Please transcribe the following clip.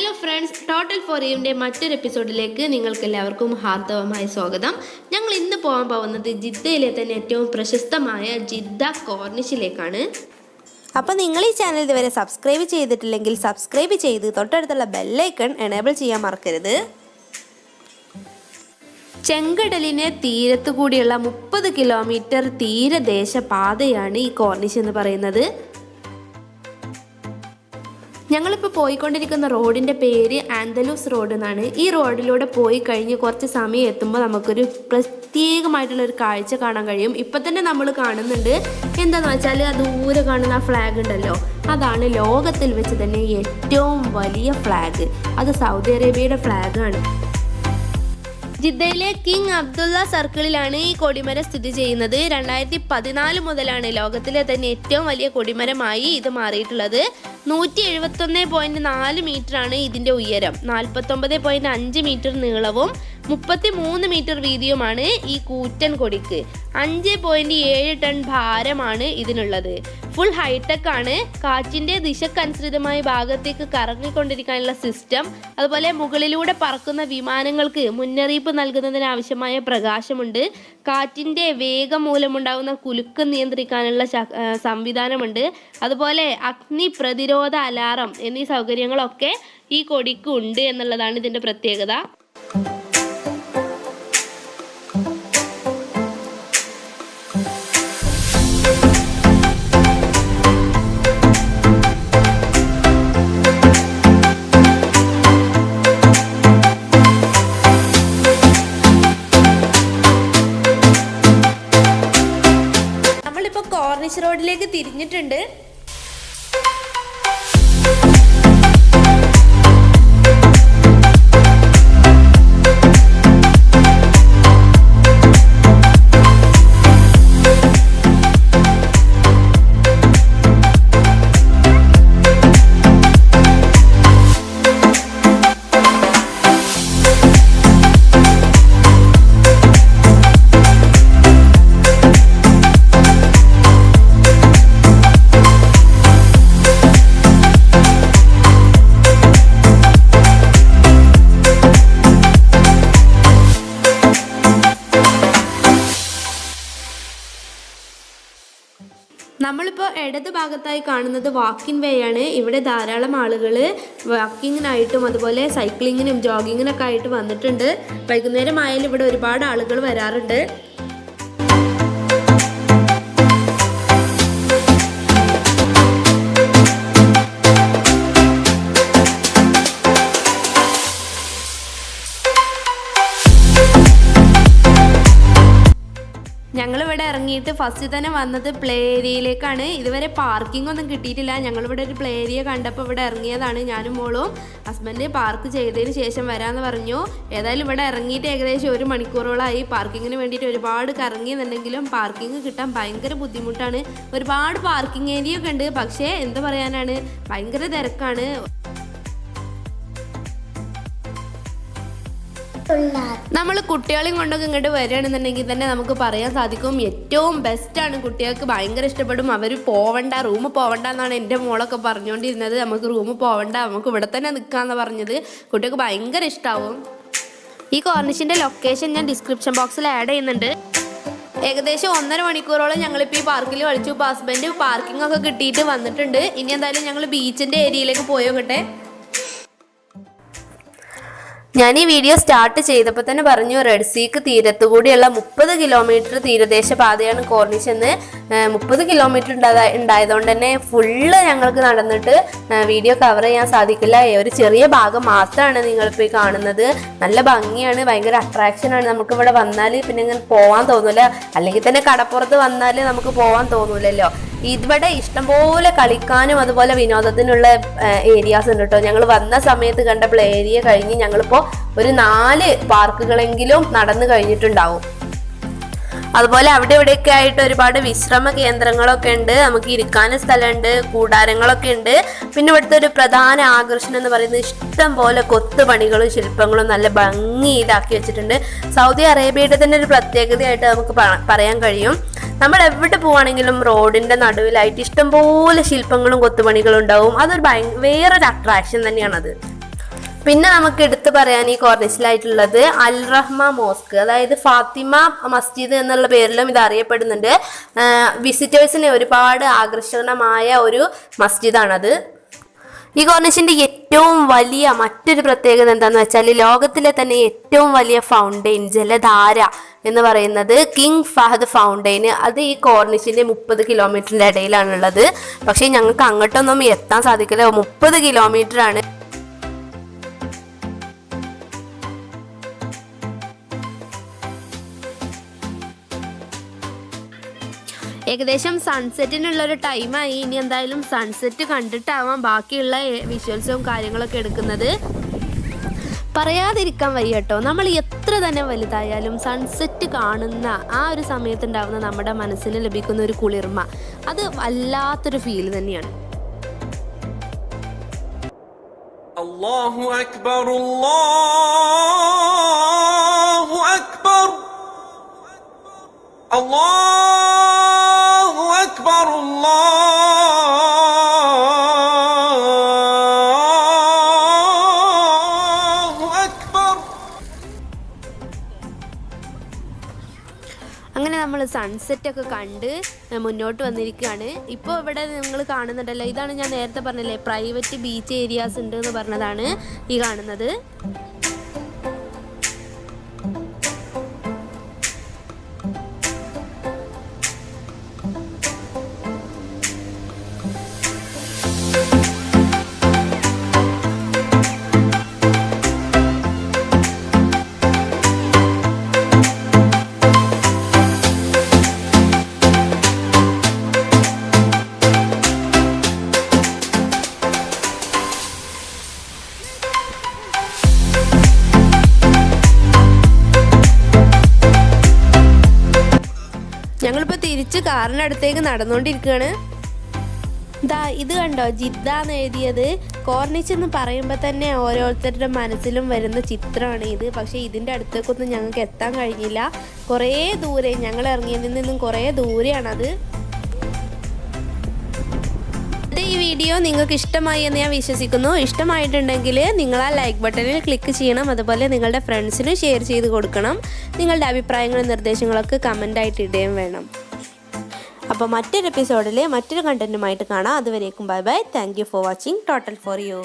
Hello friends, total four യുവിൻ്റെ മറ്റൊരു എപ്പിസോഡിലേക്ക് നിങ്ങൾക്ക് എല്ലാവർക്കും ഹാർദവമായ സ്വാഗതം. ഞങ്ങൾ ഇന്ന് പോകാൻ പോകുന്നത് ജിദ്ദയിലെ തന്നെ ഏറ്റവും പ്രശസ്തമായ ജിദ്ദ കോർണിഷിലേക്കാണ്. അപ്പോൾ നിങ്ങൾ ഈ ചാനൽ ഇതുവരെ സബ്സ്ക്രൈബ് ചെയ്തിട്ടില്ലെങ്കിൽ സബ്സ്ക്രൈബ് ചെയ്ത് തൊട്ടടുത്തുള്ള ബെല്ലൈക്കൺ എനേബിൾ ചെയ്യാൻ മറക്കരുത്. ചെങ്കടലിന് തീരത്തു കൂടിയുള്ള 30 കിലോമീറ്റർ തീരദേശ പാതയാണ് ഈ കോർണിഷ് എന്ന് പറയുന്നത്. ഞങ്ങളിപ്പോൾ പോയിക്കൊണ്ടിരിക്കുന്ന റോഡിൻ്റെ പേര് ആന്തലൂസ് റോഡ് എന്നാണ്. ഈ റോഡിലൂടെ പോയി കഴിഞ്ഞ് കുറച്ച് സമയം എത്തുമ്പോൾ നമുക്കൊരു പ്രത്യേകമായിട്ടുള്ളൊരു കാഴ്ച കാണാൻ കഴിയും. ഇപ്പം തന്നെ നമ്മൾ കാണുന്നുണ്ട്. എന്താണെന്ന് വെച്ചാൽ ആ ദൂരെ കാണുന്ന ആ ഫ്ലാഗ് ഉണ്ടല്ലോ, അതാണ് ലോകത്തിൽ വെച്ച് തന്നെ ഏറ്റവും വലിയ ഫ്ലാഗ്. അത് സൗദി അറേബ്യയുടെ ഫ്ലാഗാണ്. ജിദ്ദയിലെ കിങ് അബ്ദുള്ള സർക്കിളിലാണ് ഈ കൊടിമരം സ്ഥിതി ചെയ്യുന്നത്. 2014 മുതലാണ് ലോകത്തിലെ തന്നെ ഏറ്റവും വലിയ കൊടിമരമായി ഇത് മാറിയിട്ടുള്ളത്. 171.4 മീറ്ററാണ് ഇതിൻ്റെ ഉയരം. 49.5 മീറ്റർ നീളവും 33 മീറ്റർ വീതിയുമാണ് ഈ കൂറ്റൻ കൊടിക്ക്. 5.7 ടൺ ഭാരമാണ് ഇതിനുള്ളത്. ഫുൾ ഹൈടെക് ആണ്. കാറ്റിൻ്റെ ദിശക്കനുസൃതമായ ഭാഗത്തേക്ക് കറങ്ങിക്കൊണ്ടിരിക്കാനുള്ള സിസ്റ്റം, അതുപോലെ മുകളിലൂടെ പറക്കുന്ന വിമാനങ്ങൾക്ക് മുന്നറിയിപ്പ് നൽകുന്നതിന് ആവശ്യമായ പ്രകാശമുണ്ട്. കാറ്റിൻ്റെ വേഗം മൂലമുണ്ടാകുന്ന കുലുക്ക് നിയന്ത്രിക്കാനുള്ള സംവിധാനമുണ്ട്. അതുപോലെ അഗ്നി പ്രതിരോധ അലാറം എന്നീ സൗകര്യങ്ങളൊക്കെ ഈ കൊടിക്ക് ഉണ്ട് എന്നുള്ളതാണ് ഇതിൻ്റെ പ്രത്യേകത. കോർണിഷ് റോഡിലേക്ക് തിരിഞ്ഞിട്ടുണ്ട്. നമ്മളിപ്പോൾ ഇടത് ഭാഗത്തായി കാണുന്നത് വാക്കിംഗ് വേ ആണ്. ഇവിടെ ധാരാളം ആളുകൾ വാക്കിങ്ങിനായിട്ടും അതുപോലെ സൈക്ലിങ്ങിനും ജോഗിങ്ങിനൊക്കെ ആയിട്ട് വന്നിട്ടുണ്ട്. വൈകുന്നേരം ആയാലും ഇവിടെ ഒരുപാട് ആളുകൾ വരാറുണ്ട്. ഞങ്ങളിവിടെ ഇറങ്ങിയിട്ട് ഫസ്റ്റ് തന്നെ വന്നത് പ്ലേ ഏരിയയിലേക്കാണ്. ഇതുവരെ പാർക്കിംഗ് ഒന്നും കിട്ടിയിട്ടില്ല. ഞങ്ങളിവിടെ ഒരു പ്ലേ ഏരിയ കണ്ടപ്പോൾ ഇവിടെ ഇറങ്ങിയതാണ്. ഞാനും മോളും. ഹസ്ബൻഡ് പാർക്ക് ചെയ്തതിന് ശേഷം വരാമെന്ന് പറഞ്ഞു. ഏതായാലും ഇവിടെ ഇറങ്ങിയിട്ട് ഏകദേശം 1 മണിക്കൂറോളമായി. പാർക്കിങ്ങിന് വേണ്ടിയിട്ട് ഒരുപാട് കറങ്ങിയെന്നുണ്ടെങ്കിലും പാർക്കിംഗ് കിട്ടാൻ ഭയങ്കര ബുദ്ധിമുട്ടാണ്. ഒരുപാട് പാർക്കിംഗ് ഏരിയ ഒക്കെ ഉണ്ട്, പക്ഷേ എന്ത് പറയാനാണ്, ഭയങ്കര തിരക്കാണ്. നമ്മൾ കുട്ടികളെയും കൊണ്ടൊക്കെ ഇങ്ങോട്ട് വരികയാണെന്നുണ്ടെങ്കിൽ തന്നെ നമുക്ക് പറയാൻ സാധിക്കും ഏറ്റവും ബെസ്റ്റാണ്. കുട്ടികൾക്ക് ഭയങ്കര ഇഷ്ടപ്പെടും. അവർ റൂമിൽ പോവണ്ട എന്നാണ് എൻ്റെ മോളൊക്കെ പറഞ്ഞുകൊണ്ടിരുന്നത്. നമുക്ക് റൂമിൽ പോവണ്ട, നമുക്ക് ഇവിടെ തന്നെ നിൽക്കാമെന്ന് പറഞ്ഞത്. കുട്ടികൾക്ക് ഭയങ്കര ഇഷ്ടമാവും. ഈ കോർണിഷിൻ്റെ ലൊക്കേഷൻ ഞാൻ ഡിസ്ക്രിപ്ഷൻ ബോക്സിൽ ആഡ് ചെയ്യുന്നുണ്ട്. ഏകദേശം 1.5 മണിക്കൂറോളം ഞങ്ങളിപ്പോൾ ഈ പാർക്കിൽ കളിച്ചു. ഇപ്പോൾ ഹസ്ബൻഡ് പാർക്കിംഗ് ഒക്കെ കിട്ടിയിട്ട് വന്നിട്ടുണ്ട്. ഇനി എന്തായാലും ഞങ്ങൾ ബീച്ചിൻ്റെ ഏരിയയിലേക്ക് പോയോക്കട്ടെ. ഞാൻ ഈ വീഡിയോ സ്റ്റാർട്ട് ചെയ്തപ്പോൾ തന്നെ പറഞ്ഞു, റെഡ് സീക്ക് തീരത്തുകൂടിയുള്ള 30 കിലോമീറ്റർ തീരദേശ പാതയാണ് കോർണിഷ് എന്ന്. 30 കിലോമീറ്റർ ഉണ്ടായതുകൊണ്ട് തന്നെ ഫുള്ള് ഞങ്ങൾക്ക് നടന്നിട്ട് വീഡിയോ കവർ ചെയ്യാൻ സാധിക്കില്ല. ഒരു ചെറിയ ഭാഗം മാത്രമാണ് നിങ്ങളിപ്പോൾ ഈ കാണുന്നത്. നല്ല ഭംഗിയാണ്, ഭയങ്കര അട്രാക്ഷനാണ്. നമുക്ക് ഇവിടെ വന്നാൽ പിന്നെ ഇങ്ങനെ പോകാൻ തോന്നില്ല. അല്ലെങ്കിൽ തന്നെ കടപ്പുറത്ത് വന്നാൽ നമുക്ക് പോകാൻ തോന്നൂലല്ലോ. ഇവിടെ ഇഷ്ടംപോലെ കളിക്കാനും അതുപോലെ വിനോദത്തിനുള്ള ഏരിയാസ് ഉണ്ട് കേട്ടോ. ഞങ്ങൾ വന്ന സമയത്ത് കണ്ട പ്ലേ ഏരിയ കഴിഞ്ഞ് ഞങ്ങളിപ്പോൾ ഒരു 4 പാർക്കുകളെങ്കിലും നടന്നു കഴിഞ്ഞിട്ടുണ്ടാവും. അതുപോലെ അവിടെ ഇവിടെയൊക്കെ ആയിട്ട് ഒരുപാട് വിശ്രമ കേന്ദ്രങ്ങളൊക്കെ ഉണ്ട്. നമുക്ക് ഇരിക്കാനും സ്ഥലമുണ്ട്, കൂടാരങ്ങളൊക്കെ ഉണ്ട്. പിന്നെ ഇവിടുത്തെ ഒരു പ്രധാന ആകർഷണം എന്ന് പറയുന്നത് ഇഷ്ടം പോലെ കൊത്തുപണികളും ശില്പങ്ങളും നല്ല ഭംഗിയിലാക്കി വെച്ചിട്ടുണ്ട്. സൗദി അറേബ്യയുടെ തന്നെ ഒരു പ്രത്യേകതയായിട്ട് നമുക്ക് പറയാൻ കഴിയും. നമ്മൾ എവിടെ പോവാണെങ്കിലും റോഡിന്റെ നടുവിലായിട്ട് ഇഷ്ടംപോലെ ശില്പങ്ങളും കൊത്തുപണികളും ഉണ്ടാവും. അതൊരു വേറൊരു അട്രാക്ഷൻ തന്നെയാണത്. പിന്നെ നമുക്ക് എടുത്തു പറയാൻ ഈ കോർണിഷിലായിട്ടുള്ളത് അൽ റഹ്മ മോസ്ക്, അതായത് ഫാത്തിമ മസ്ജിദ് എന്നുള്ള പേരിലും ഇത് അറിയപ്പെടുന്നുണ്ട്. വിസിറ്റേഴ്സിന് ഒരുപാട് ആകർഷണമായ ഒരു മസ്ജിദാണത്. ഈ കോർണിഷിന്റെ ഏറ്റവും വലിയ മറ്റൊരു പ്രത്യേകത എന്താണെന്ന് വെച്ചാൽ ലോകത്തിലെ തന്നെ ഏറ്റവും വലിയ ഫൗണ്ടെയിൻ, ജലധാര എന്ന് പറയുന്നത് കിങ് ഫഹദ് ഫൗണ്ടെയിൻ. അത് ഈ കോർണിഷിന്റെ 30 കിലോമീറ്ററിന്റെ ഇടയിലാണുള്ളത്. പക്ഷേ ഞങ്ങൾക്ക് അങ്ങോട്ടൊന്നും എത്താൻ സാധിക്കില്ല, 30 കിലോമീറ്റർ ആണ്. ഏകദേശം സൺസെറ്റിനുള്ളൊരു ടൈമായി. ഇനി എന്തായാലും സൺസെറ്റ് കണ്ടിട്ടാവാം ബാക്കിയുള്ള വിഷ്വൽസും കാര്യങ്ങളൊക്കെ എടുക്കുന്നത്. പറയാതിരിക്കാൻ വയ്യ കേട്ടോ, നമ്മൾ എത്ര തന്നെ വലുതായാലും സൺസെറ്റ് കാണുന്ന ആ ഒരു സമയത്തുണ്ടാവുന്ന നമ്മുടെ മനസ്സിന് ലഭിക്കുന്ന ഒരു കുളിർമ, അത് വല്ലാത്തൊരു ഫീൽ തന്നെയാണ്. അല്ലാഹു അക്ബർ അല്ലാഹു അക്ബർ അല്ലാഹു അക്ബർ അല്ലാഹു അക്ബർ. അങ്ങനെ നമ്മൾ സൺസെറ്റൊക്കെ കണ്ട് മുന്നോട്ട് വന്നിരിക്കുകയാണ്. ഇപ്പോൾ ഇവിടെ നിങ്ങൾ കാണുന്നുണ്ടല്ലോ, ഇതാണ് ഞാൻ നേരത്തെ പറഞ്ഞില്ലേ പ്രൈവറ്റ് ബീച്ച് ഏരിയാസ് ഉണ്ട് എന്ന് പറഞ്ഞതാണ് ഈ കാണുന്നത്. ഞങ്ങളിപ്പോൾ തിരിച്ച് കാറിനടുത്തേക്ക് നടന്നുകൊണ്ടിരിക്കുകയാണ്. ഇത് കണ്ടോ, ജിദ്ദ എന്ന് എഴുതിയത്. കോർണിഷ് എന്ന് പറയുമ്പോൾ തന്നെ ഓരോരുത്തരുടെ മനസ്സിലും വരുന്ന ചിത്രമാണ് ഇത്. പക്ഷേ ഇതിൻ്റെ അടുത്തേക്കൊന്നും ഞങ്ങൾക്ക് എത്താൻ കഴിഞ്ഞില്ല, കുറേ ദൂരെ, ഞങ്ങൾ ഇറങ്ങിയതിൽ നിന്നും കുറേ ദൂരെയാണത്. ഈ വീഡിയോ നിങ്ങൾക്ക് ഇഷ്ടമായി എന്ന് ഞാൻ വിശ്വസിക്കുന്നു. ഇഷ്ടമായിട്ടുണ്ടെങ്കിൽ നിങ്ങൾ ആ ലൈക്ക് ബട്ടണിൽ ക്ലിക്ക് ചെയ്യണം. അതുപോലെ നിങ്ങളുടെ ഫ്രണ്ട്സിന് ഷെയർ ചെയ്ത് കൊടുക്കണം. നിങ്ങളുടെ അഭിപ്രായങ്ങളും നിർദ്ദേശങ്ങളൊക്കെ കമൻ്റായിട്ട് ഇടുകയും വേണം. അപ്പോൾ മറ്റൊരു എപ്പിസോഡിൽ മറ്റൊരു കണ്ടൻറ്റുമായിട്ട് കാണാം. അതുവരേക്കും bye bye. Thank you for watching total for you.